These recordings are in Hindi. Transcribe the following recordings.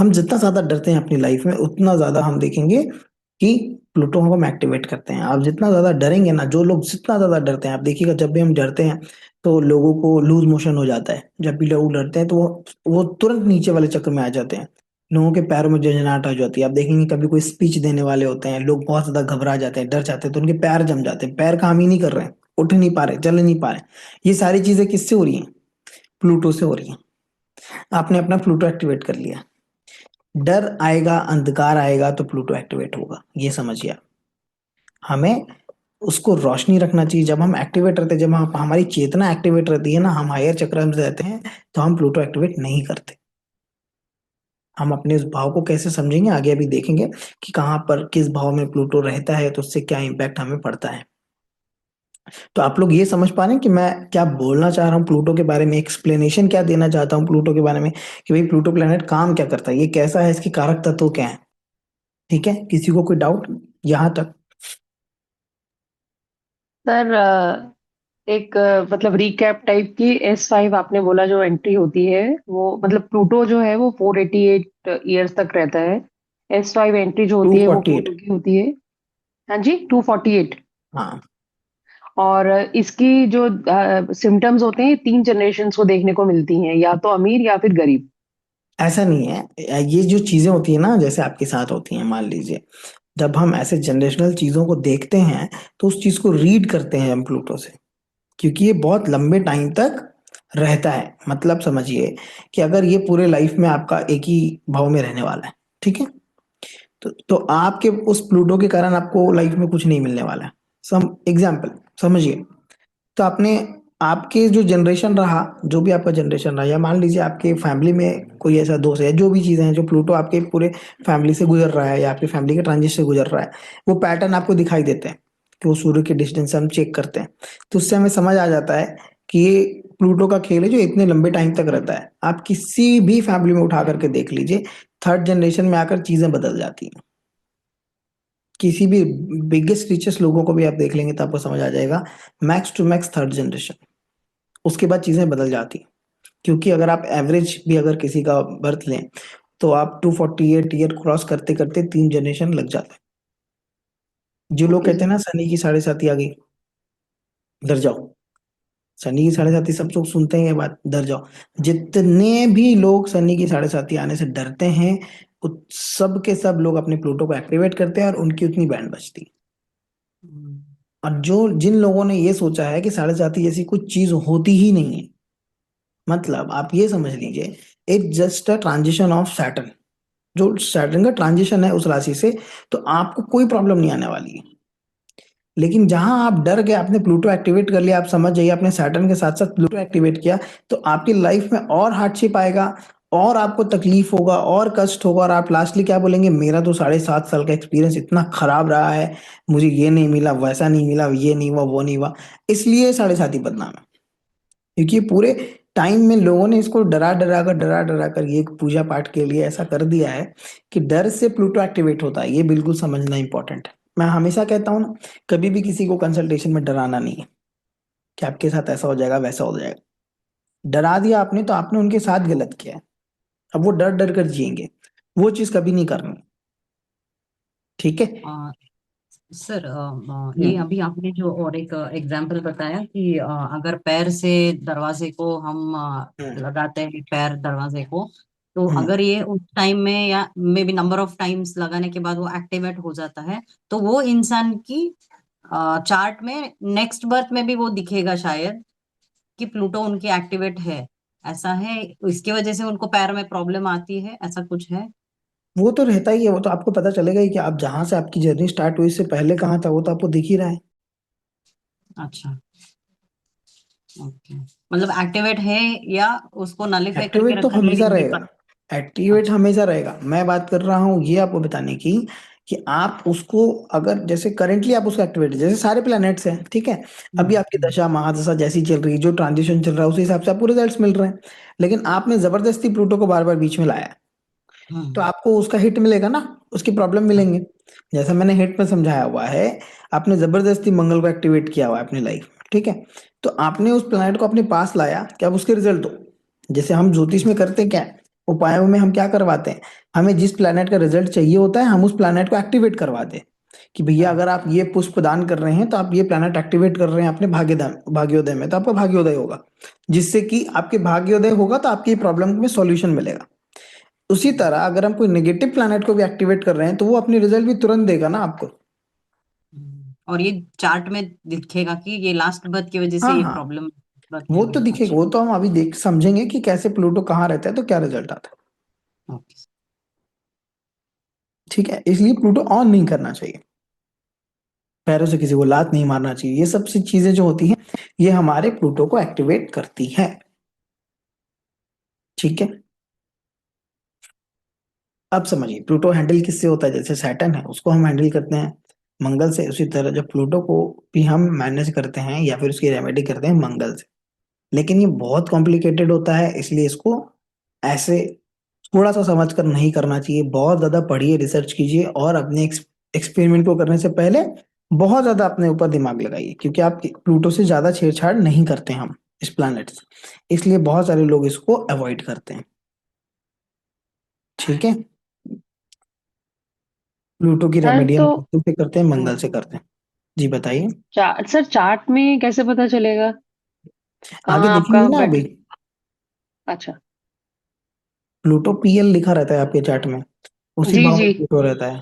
हम जितना ज्यादा डरते हैं अपनी लाइफ में उतना ज्यादा हम देखेंगे कि प्लूटो को हम एक्टिवेट करते हैं। आप जितना ज्यादा डरेंगे ना, जो लोग जितना ज्यादा डरते हैं, आप देखिएगा जब भी हम डरते हैं तो लोगों को लूज मोशन हो जाता है। जब भी लोग डरते हैं तो वो तुरंत नीचे वाले चक्र में आ जाते हैं। लोगों के पैरों में झंझनाहट आ जाती है। आप देखेंगे कभी कोई स्पीच देने वाले होते हैं, लोग बहुत ज्यादा घबरा जाते हैं, डर जाते हैं, तो उनके पैर जम जाते हैं, पैर काम ही नहीं कर रहे हैं, उठ नहीं पा रहे, चल नहीं पा रहे। ये सारी चीजें किससे हो रही हैं? प्लूटो से हो रही हैं। आपने अपना प्लूटो एक्टिवेट कर लिया। डर आएगा, अंधकार आएगा तो प्लूटो एक्टिवेट होगा, ये समझिए आप। हमें उसको रोशनी रखना चाहिए। जब हम एक्टिवेट रहते हैं, जब हम हमारी चेतना एक्टिवेट रहती है ना, हम हायर चक्र में रहते हैं, तो हम प्लूटो एक्टिवेट नहीं करते। हम अपने उस भाव को कैसे समझेंगे आगे अभी देखेंगे कि कहाँ पर किस भाव में प्लूटो रहता है तो उससे क्या इम्पैक्ट हमें पड़ता है। तो आप लोग ये समझ पा रहे हैं कि मैं क्या बोलना चाह रहा हूँ प्लूटो के बारे में, एक्सप्लेनेशन क्या देना चाहता हूँ प्लूटो के बारे में, कि भाई प्लूटो प्लेनेट काम क्या करता है, ये कैसा है, इसके कारक तत्व क्या है। ठीक है, किसी को कोई डाउट यहाँ तक? सर एक मतलब रिकैप टाइप की S5 आपने बोला जो एंट्री होती है, वो मतलब प्लूटो जो है वो 488 ईयर्स तक रहता है। S5 एंट्री जो टू होती है वो फोर्टी एट प्लूटो की होती है। हाँ जी, 248। हाँ। और इसकी जो सिम्टम्स होते हैं 3 जनरेशन्स को देखने को मिलती हैं, या तो अमीर या फिर गरीब। ऐसा नहीं है, ये जो चीजें होती है ना, जैसे आपके साथ होती हैं, मान लीजिए जब हम ऐसे जनरेशनल चीजों को देखते हैं तो उस चीज को रीड करते हैं हम प्लूटो से, क्योंकि ये बहुत लंबे टाइम तक रहता है। मतलब समझिए कि अगर ये पूरे लाइफ में आपका एक ही भाव में रहने वाला है, ठीक है, तो आपके उस प्लूटो के कारण आपको लाइफ में कुछ नहीं मिलने वाला है। सम एग्जाम्पल समझिए। तो आपने, आपके जो जनरेशन रहा, जो भी आपका जनरेशन रहा, या मान लीजिए आपके फैमिली में कोई ऐसा दोस्त है, जो भी चीजें हैं जो प्लूटो आपके पूरे फैमिली से गुजर रहा है या आपके फैमिली के ट्रांजिट से गुजर रहा है, वो पैटर्न आपको दिखाई देते हैं कि वो सूर्य के डिस्टेंस से हम चेक करते हैं। तो उससे हमें समझ आ जाता है कि ये प्लूटो का खेल है जो इतने लंबे टाइम तक रहता है। आप किसी भी फैमिली में उठा करके देख लीजिए, थर्ड जनरेशन में आकर चीजें बदल जाती हैं। किसी भी बिगेस्ट रिचेस्ट लोगों को भी आप देख लेंगे तो आपको समझ आ जाएगा, max to max third generation, उसके बाद चीजें बदल जाती हैं। क्योंकि अगर आप एवरेज भी अगर किसी का बर्थ लें तो आप 248 ईयर क्रॉस करते करते 3 जनरेशन लग जाते हैं। जो लोग ओके कहते सर। हैं ना शनि की साढ़े साथी आ गई, डर जाओ। शनि की साढ़े साथी सब लोग सुनते हैं ये बात, डर जाओ। जितने भी लोग शनि की साढ़े साथी आने से डरते हैं, सब के सब लोग अपने प्लूटो को एक्टिवेट करते हैं और उनकी उतनी बैंड बजती है। हम्म, और जो जिन लोगों ने ये सोचा है कि साढ़े साथी जैसी कुछ चीज होती ही नहीं है, मतलब आप ये समझ लीजिए, it just a transition of Saturn. जो सैटर्न का ट्रांजिशन है उस राशि से, तो आपको कोई प्रॉब्लम नहीं आने वाली है। लेकिन जहां आप डर गए, आपने प्लूटो एक्टिवेट कर लिया, आप समझ जाइए आपने सैटर्न के साथ साथ प्लूटो एक्टिवेट किया, तो आपकी लाइफ में और हार्डशिप आएगा, और आपको तकलीफ होगा और कष्ट होगा, और आप लास्टली क्या बोलेंगे, मेरा तो 7.5 साल का एक्सपीरियंस इतना खराब रहा है, मुझे ये नहीं मिला, वैसा नहीं मिला, ये नहीं हुआ, वो नहीं हुआ। इसलिए साढ़े साथी बदनाम है, क्योंकि पूरे टाइम में लोगों ने इसको डरा डरा कर ये पूजा पाठ के लिए ऐसा कर दिया है कि डर से प्लूटो एक्टिवेट होता है। ये बिल्कुल समझना इंपॉर्टेंट है। मैं हमेशा कहता हूँ ना, कभी भी किसी को कंसल्टेशन में डराना नहीं है कि आपके साथ ऐसा हो जाएगा वैसा हो जाएगा। डरा दिया आपने तो आपने उनके साथ गलत किया है। अब वो डर डर कर जिएंगे, वो चीज कभी नहीं करनी। ठीक है। आ, सर ये हम्म। अभी आपने जो और एक एग्जाम्पल बताया कि अगर पैर से दरवाजे को हम हम्म। लगाते हैं, पैर दरवाजे को, तो हम्म। अगर ये उस टाइम में या may be number of times लगाने के बाद वो एक्टिवेट हो जाता है, तो वो इंसान की चार्ट में नेक्स्ट बर्थ में भी वो दिखेगा शायद कि प्लूटो उनकी एक्टिवेट है। ऐसा है, इसकी वजह से उनको पैर में प्रॉब्लम आती है, ऐसा कुछ है? वो तो रहता ही है, वो तो आपको पता चलेगा ही कि आप जहां से आपकी जर्नी स्टार्ट हुई इससे पहले कहाँ था, वो तो आपको दिख ही रहा है। अच्छा, ओके। मतलब एक्टिवेट है या उसको नलीफाई करके एक्टिवेट तो रखा है, हमेशा ये मुझे रहेगा, पता। एक्टिवेट अच्छा। हमेशा रहेगा। मैं बात कर रहा हूँ ये आपको बताने की कि आप उसको, अगर जैसे करेंटली आप उसको एक्टिवेट, जैसे सारे प्लैनेट्स हैं, ठीक है, अभी आपकी हम्म। दशा महादशा जैसी चल रही है, जो ट्रांजिशन चल रहा है उसी हिसाब से आपको रिजल्ट्स मिल रहे हैं। लेकिन आपने जबरदस्ती प्लूटो को बार बार बीच में लाया, तो हम्म। आपको उसका हिट मिलेगा ना, उसकी प्रॉब्लम मिलेंगे। जैसा मैंने हिट में समझाया हुआ है, आपने जबरदस्ती मंगल को एक्टिवेट किया हुआ है अपनी लाइफ में, ठीक है, तो आपने उस प्लैनेट को अपने पास लाया कि अब उसके रिजल्ट दो। जैसे हम ज्योतिष में करते क्या है, उपायों में हम क्या करवाते हैं, हमें जिस प्लैनेट का रिजल्ट चाहिए होता है हम उस प्लैनेट को एक्टिवेट करवाते हैं कि भैया हाँ। अगर आप ये पुष्प दान कर रहे हैं तो आप ये प्लैनेट एक्टिवेट कर रहे हैं अपने भाग्योदय में, तो आपका भाग्योदय होगा, जिससे कि आपके भाग्योदय होगा तो आपकी प्रॉब्लम में सॉल्यूशन मिलेगा। उसी तरह अगर हम कोई नेगेटिव प्लैनेट को भी एक्टिवेट कर रहे हैं तो वो अपनी रिजल्ट भी तुरंत देगा ना आपको। और ये चार्ट में दिखेगा कि ये लास्ट बर्थ की वजह से हाँ ये हाँ, प्रॉब्लम बर्थ में वो हुई तो है। दिखेगा, अच्छा। वो तो हम अभी देख समझेंगे कि कैसे प्लूटो कहाँ रहता है तो क्या रिजल्ट आता है। ओके। ठीक है, इसलिए प्लूटो ऑन नहीं करना चाहिए, पैरों से किसी को लात नहीं मारना चाहिए, ये सब सी चीजें जो होती हैं ये हमारे प्लूटो को एक्टिवेट करती है। ठीक है, अब समझिए प्लूटो हैंडल किससे होता है, जैसे सैटर्न है उसको हम हैंडल करते हैं मंगल से, उसी तरह जब प्लूटो को भी हम मैनेज करते हैं या फिर उसकी रेमेडी करते हैं मंगल से। लेकिन ये बहुत कॉम्प्लिकेटेड होता है, इसलिए इसको ऐसे थोड़ा सा समझ कर नहीं करना चाहिए, बहुत ज्यादा पढ़िए, रिसर्च कीजिए और अपने एक्सपेरिमेंट को करने से पहले बहुत ज्यादा अपने ऊपर दिमाग लगाइए, क्योंकि आप प्लूटो से ज्यादा छेड़छाड़ नहीं करते हम इस प्लैनेट से, इसलिए बहुत सारे लोग इसको अवॉइड करते हैं। ठीक है, प्लूटो की सर रेमेडी हम तो केतु से करते हैं, मंगल से हम्म, करते हैं। जी बताइए। सर चार्ट में कैसे पता चलेगा आगे कहाँ देखेंगे आपका ना बैठ। अभी, अच्छा। प्लूटो पीएल लिखा रहता है आपके चार्ट में, उसी जी भाव जी। में प्लूटो रहता है।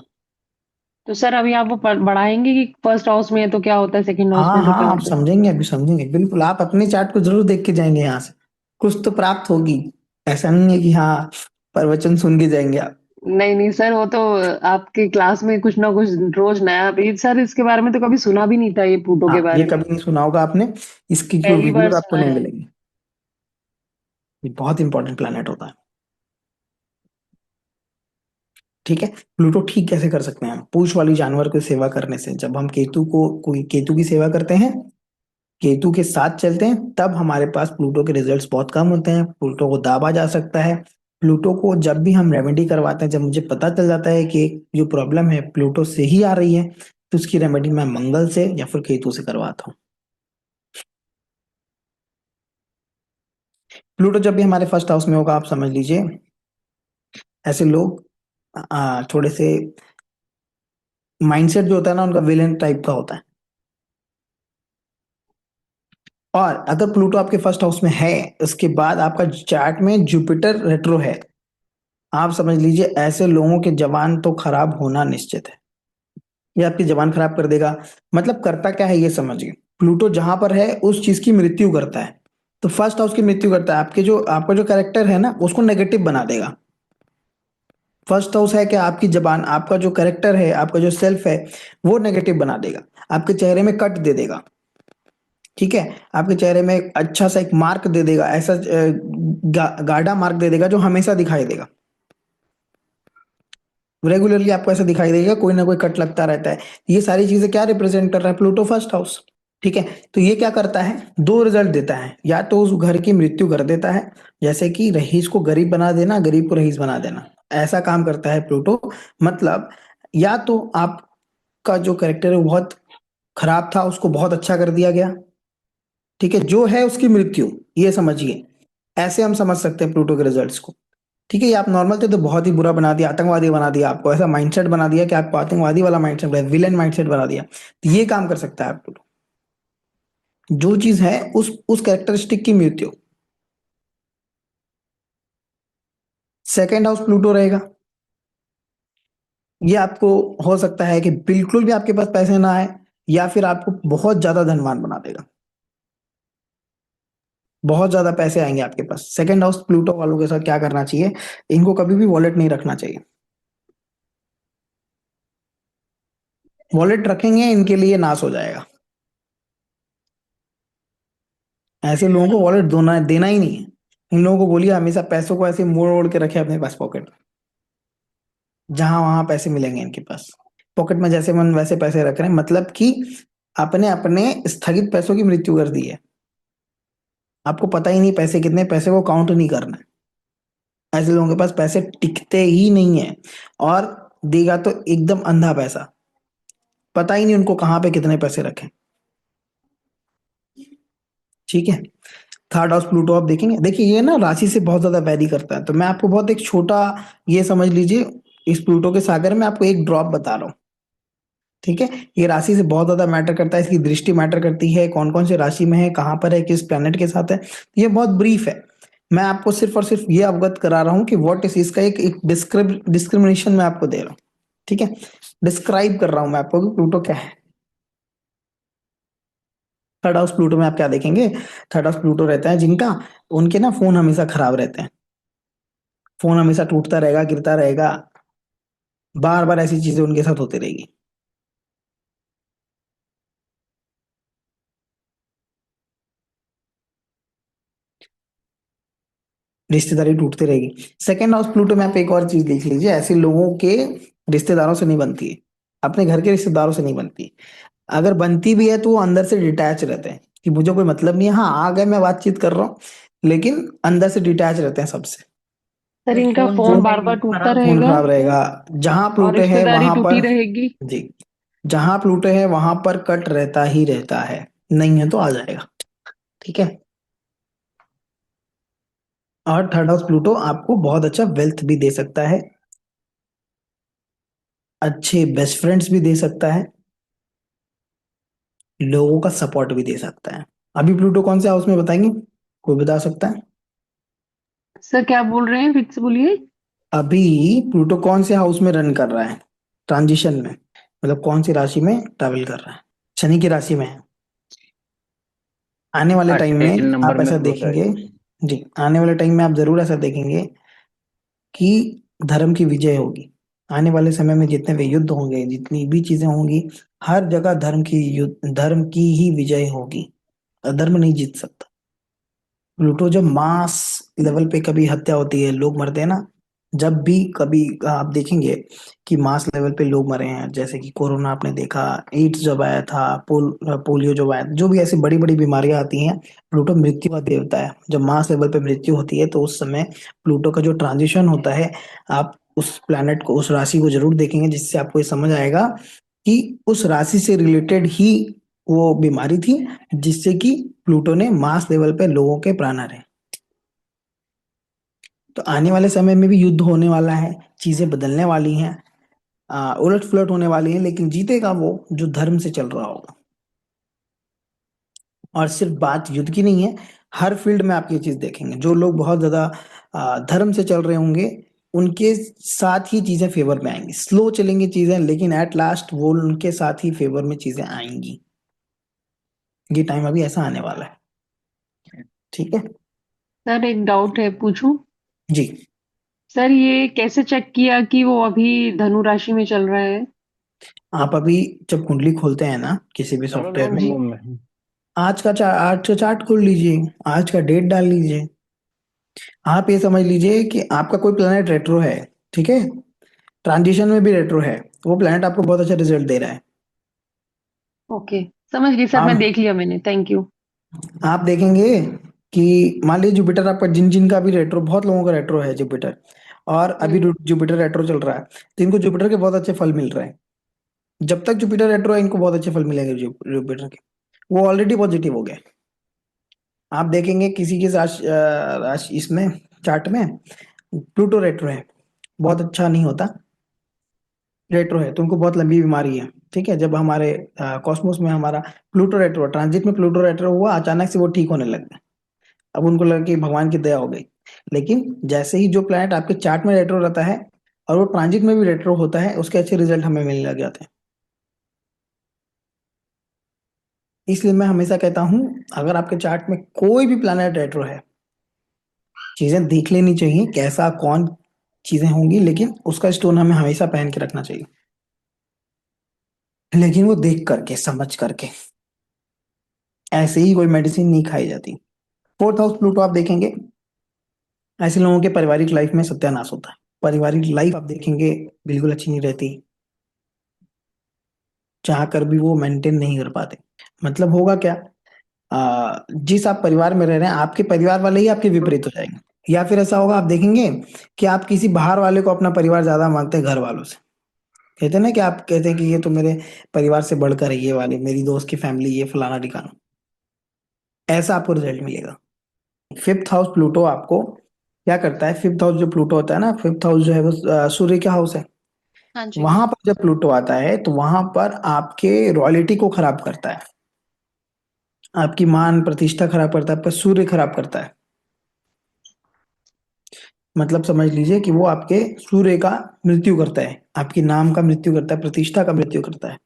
तो सर अभी आप वो बढ़ाएंगे कि फर्स्ट हाउस में है तो क्या होता है, सेकंड हाउस हाँ में तो क्या हाँ, आप होता है। समझेंगे, अभी समझेंगे, बिल्कुल आप अपने चार्ट को जरूर देख के जाएंगे यहाँ से, कुछ तो प्राप्त होगी। ऐसा नहीं है कि हाँ प्रवचन सुन के जाएंगे आप। नहीं नहीं सर, वो तो आपकी क्लास में कुछ ना कुछ रोज नया भी सर, इसके बारे में तो कभी सुना भी नहीं था ये प्लूटो के हाँ, ये बारे में। कभी नहीं सुना होगा आपने, इसकी कोई पहली बार वीडियोस आपको सुना नहीं है। मिलेंगी। ये बहुत इंपॉर्टेंट प्लैनेट होता है। ठीक है, प्लूटो ठीक कैसे कर सकते हैं हम, पूंछ वाली जानवर की सेवा करने से, जब हम केतु को कोई केतु की सेवा करते हैं, केतु के साथ चलते हैं, तब हमारे पास प्लूटो के रिजल्ट्स बहुत कम होते हैं, प्लूटो को दाबा जा सकता है। प्लूटो को जब भी हम रेमेडी करवाते हैं, जब मुझे पता चल जाता है कि जो प्रॉब्लम है प्लूटो से ही आ रही है, तो उसकी रेमेडी मैं मंगल से या फिर केतु से करवाता हूँ। प्लूटो जब भी हमारे फर्स्ट हाउस में होगा, आप समझ लीजिए ऐसे लोग थोड़े से माइंडसेट जो होता है ना उनका विलेन टाइप का होता है। और अगर प्लूटो आपके फर्स्ट हाउस में है, उसके बाद आपका चार्ट में जुपिटर रेट्रो है, आप समझ लीजिए ऐसे लोगों के जवान तो खराब होना निश्चित है, ये आपकी जवान खराब कर देगा। मतलब करता क्या है ये समझिए, प्लूटो जहां पर है उस चीज की मृत्यु करता है, तो फर्स्ट हाउस की मृत्यु करता है, आपके जो आपका जो कैरेक्टर है ना उसको नेगेटिव बना देगा। फर्स्ट हाउस है कि आपकी जबान, आपका जो कैरेक्टर है, आपका जो सेल्फ है वो नेगेटिव बना देगा, आपके चेहरे में कट दे देगा। ठीक है, आपके चेहरे में एक अच्छा सा एक मार्क दे देगा, ऐसा गाढ़ा मार्क दे देगा जो हमेशा दिखाई देगा, रेगुलरली आपको ऐसा दिखाई देगा, कोई ना कोई कट लगता रहता है। ये सारी चीजें क्या रिप्रेजेंट कर रहा है, प्लूटो फर्स्ट हाउस। ठीक है, तो ये क्या करता है, दो रिजल्ट देता है, या तो उस घर की मृत्यु कर देता है, जैसे कि रईस को गरीब बना देना, गरीब को रईस बना देना, ऐसा काम करता है प्लूटो। मतलब या तो आपका जो कैरेक्टर है वो बहुत खराब था, उसको बहुत अच्छा कर दिया गया। ठीक है, जो है उसकी मृत्यु, ये समझिए, ऐसे हम समझ सकते हैं प्लूटो के रिजल्ट्स को। ठीक है, ये आप नॉर्मल थे तो बहुत ही बुरा बना दिया, आतंकवादी बना दिया, आपको ऐसा माइंडसेट बना दिया कि आपको आतंकवादी वाला माइंडसेट, विलेन माइंडसेट बना दिया, तो ये काम कर सकता है आपको, जो चीज है उस कैरेक्टरिस्टिक की मृत्यु। सेकेंड हाउस प्लूटो रहेगा, ये आपको हो सकता है कि बिल्कुल भी आपके पास पैसे ना आए, या फिर आपको बहुत ज्यादा धनवान बना देगा, बहुत ज्यादा पैसे आएंगे आपके पास। सेकेंड हाउस प्लूटो वालों के साथ क्या करना चाहिए, इनको कभी भी वॉलेट नहीं रखना चाहिए, वॉलेट रखेंगे इनके लिए नाश हो जाएगा। ऐसे लोगों को वॉलेट देना देना ही नहीं है, इन लोगों को बोलिए हमेशा पैसों को ऐसे मोड़ ओड़ के रखे अपने पास पॉकेट में, जहां वहां पैसे मिलेंगे इनके पास, पॉकेट में जैसे मन वैसे पैसे रख रहे हैं, मतलब कि अपने अपने स्थगित पैसों की मृत्यु कर दी है। आपको पता ही नहीं पैसे कितने, पैसे को काउंट नहीं करना है, ऐसे लोगों के पास पैसे टिकते ही नहीं है, और देगा तो एकदम अंधा पैसा, पता ही नहीं उनको कहाँ पे कितने पैसे रखें। ठीक है, थर्ड हाउस प्लूटो आप देखेंगे, देखिए ये ना राशि से बहुत ज्यादा वैरी करता है, तो मैं आपको बहुत एक छोटा, ये समझ लीजिए, इस प्लूटो के सागर में आपको एक ड्रॉप बता रहा हूँ। ठीक है, ये राशि से बहुत ज्यादा मैटर करता है, इसकी दृष्टि मैटर करती है, कौन कौन से राशि में है, कहाँ पर है, किस प्लेनेट के साथ है, ये बहुत ब्रीफ है। मैं आपको सिर्फ और सिर्फ ये अवगत करा रहा हूँ कि व्हाट इज इसका एक डिस्क्रिमिनेशन मैं आपको दे रहा हूँ। ठीक है, डिस्क्राइब कर रहा हूँ मैं आपको कि प्लूटो क्या है। थर्ड हाउस प्लूटो में आप क्या देखेंगे, थर्ड हाउस प्लूटो रहता है जिनका, उनके ना फोन हमेशा खराब रहते हैं, फोन हमेशा टूटता रहेगा, गिरता रहेगा, बार बार ऐसी चीजें उनके साथ होती रहेगी। रिश्तेदारी टूटती रहेगी। सेकंड हाउस प्लूटो में आप एक और चीज देख लीजिए, ऐसे लोगों के रिश्तेदारों से नहीं बनती है, अपने घर के रिश्तेदारों से नहीं बनती। अगर बनती भी है तो वो अंदर से डिटैच रहते हैं कि मुझे कोई मतलब नहीं है, हाँ आ गए मैं बातचीत कर रहा हूँ, लेकिन अंदर से डिटैच रहते हैं सबसे। सर तो इनका फोन जो फोन है बार बार टूटता खराब फोन रहेगा खराब रहेगा, जहां और प्लूटो है रिश्तेदारी वहां टूटी पर, रहेगी। जी, जहां प्लूटो है वहां पर कट रहता ही रहता है, नहीं है तो आ जाएगा। ठीक है, और थर्ड हाउस प्लूटो आपको बहुत अच्छा वेल्थ भी दे सकता है, अच्छे बेस्ट फ्रेंड्स भी दे सकता है, लोगों का सपोर्ट भी दे सकता है। अभी प्लूटो कौन से हाउस में बताएंगे, कोई बता सकता है? सर क्या बोल रहे हैं, फिर से बोलिए। अभी प्लूटो कौन से हाउस में रन कर रहा है, ट्रांजिशन में, मतलब कौन सी राशि में ट्रैवल कर रहा है? शनि की राशि में है। आने वाले हाँ, टाइम 10 में नंबर आप में ऐसा प्लूटो है। देखेंगे, जी, आने वाले टाइम में आप जरूर ऐसा देखेंगे कि धर्म की विजय होगी। आने वाले समय में जितने भी युद्ध होंगे, जितनी भी चीजें होंगी, हर जगह धर्म की ही विजय होगी। अधर्म नहीं जीत सकता। प्लूटो जब मास लेवल पे कभी हत्या होती है, लोग मरते हैं ना, जब भी कभी आप देखेंगे कि मास लेवल पे लोग मरे हैं, जैसे कि कोरोना आपने देखा, एड्स जब आया था, पोलियो जब आया, जो भी ऐसी बड़ी बड़ी बीमारियां आती हैं, प्लूटो मृत्यु का देवता है। जब मास लेवल पे मृत्यु होती है तो उस समय प्लूटो का जो ट्रांजिशन होता है, आप उस प्लैनेट को, उस राशि को जरूर देखेंगे, जिससे आपको ये समझ आएगा कि उस राशि से रिलेटेड ही वो बीमारी थी, जिससे कि प्लूटो ने मास लेवल पे लोगों के प्राण हरे। तो आने वाले समय में भी युद्ध होने वाला है, चीजें बदलने वाली हैं, उलट पुलट होने वाली है, लेकिन जीतेगा वो जो धर्म से चल रहा होगा। और सिर्फ बात युद्ध की नहीं है, हर फील्ड में आप ये चीज देखेंगे, जो लोग बहुत ज्यादा धर्म से चल रहे होंगे, उनके साथ ही चीजें फेवर में आएंगी। स्लो चलेंगी चीजें, लेकिन एट लास्ट वो उनके साथ ही फेवर में चीजें आएंगी। ये टाइम अभी ऐसा आने वाला है। ठीक है, सर एक डाउट है, पूछूं? जी। सर ये कैसे चेक किया कि वो अभी धनु राशि में चल रहा है? आप अभी जब कुंडली खोलते हैं ना किसी भी चलो सॉफ्टवेयर नो में, जी। प्रॉब्लम में। आज का चार्ट खोल लीजिए, आज का डेट डाल लीजिए। आप ये समझ लीजिए कि आपका कोई प्लेनेट रेट्रो है, ठीक है, ट्रांजिशन में भी रेट्रो है, वो प्लेनेट आपको बहुत अच्छा रिजल्ट दे रहा है। ओके, समझ गई सर, मैं आप देख लिया मैंने, थैंक यू। आप देखेंगे कि मान लीजिए जुपिटर आपका, जिन जिन का भी रेट्रो, बहुत लोगों का रेट्रो है जुपिटर, और अभी हम्म। जुपिटर रेट्रो चल रहा है, तो इनको जुपिटर के बहुत अच्छे फल मिल रहे हैं। जब तक जुपिटर रेट्रो है इनको बहुत अच्छे फल मिलेंगे जुपिटर के, वो ऑलरेडी पॉजिटिव हो गए। आप देखेंगे किसी के राशि इसमें, चार्ट में प्लूटो रेट्रो है, बहुत अच्छा नहीं होता, रेट्रो है तो उनको बहुत लंबी बीमारी है। ठीक है, जब हमारे कॉस्मोस में हमारा प्लूटो रेट्रो, ट्रांजिट में प्लूटो रेट्रो हुआ, अचानक से वो ठीक होने लग गए। अब उनको लगा कि भगवान की दया हो गई। लेकिन जैसे ही जो प्लैनेट आपके चार्ट में रेट्रो रहता है और वो ट्रांजिट में भी रेट्रो होता है, उसके अच्छे रिजल्ट हमें मिलने लग जाते हैं। इसलिए मैं हमेशा कहता हूं, अगर आपके चार्ट में कोई भी प्लैनेट रेट्रो है, चीजें देख लेनी चाहिए कैसा कौन चीजें होंगी, लेकिन उसका स्टोन हमें हमेशा पहन के रखना चाहिए, लेकिन वो देख करके समझ करके, ऐसे ही कोई मेडिसिन नहीं खाई जाती। फोर्थ हाउस प्लूटो आप देखेंगे, ऐसे लोगों के पारिवारिक लाइफ में सत्यानाश होता है। पारिवारिक लाइफ आप देखेंगे बिल्कुल अच्छी नहीं रहती, चाह कर भी वो मेंटेन नहीं कर पाते। मतलब होगा क्या, जिस आप परिवार में रह रहे हैं, आपके परिवार वाले ही आपके विपरीत हो जाएंगे, या फिर ऐसा होगा आप देखेंगे कि आप किसी बाहर वाले को अपना परिवार ज्यादा मानते हैं घर वालों से। कहते हैं ना कि आप कहते हैं कि ये तो मेरे परिवार से बढ़कर है, ये वाले मेरी दोस्त की फैमिली, ये फलाना ठिकाना, ऐसा आपको रिजल्ट मिलेगा। फिफ्थ हाउस प्लूटो आपको क्या करता है? फिफ्थ हाउस जो प्लूटो होता है ना, फिफ्थ हाउस जो है वो सूर्य का हाउस है। हाँ जी। वहां पर जब प्लूटो आता है तो वहां पर आपके रॉयल्टी को खराब करता है, आपकी मान प्रतिष्ठा खराब करता है, आपका सूर्य खराब करता है। मतलब समझ लीजिए कि वो आपके सूर्य का मृत्यु करता है, आपकी नाम का मृत्यु करता है, प्रतिष्ठा का मृत्यु करता है।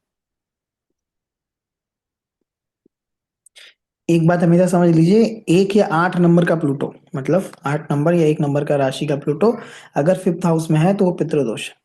एक बात हमेशा समझ लीजिए, 1 या 8 नंबर का प्लूटो, मतलब 8 नंबर या 1 नंबर का राशि का प्लूटो अगर फिफ्थ हाउस में है तो वो पितृदोष है।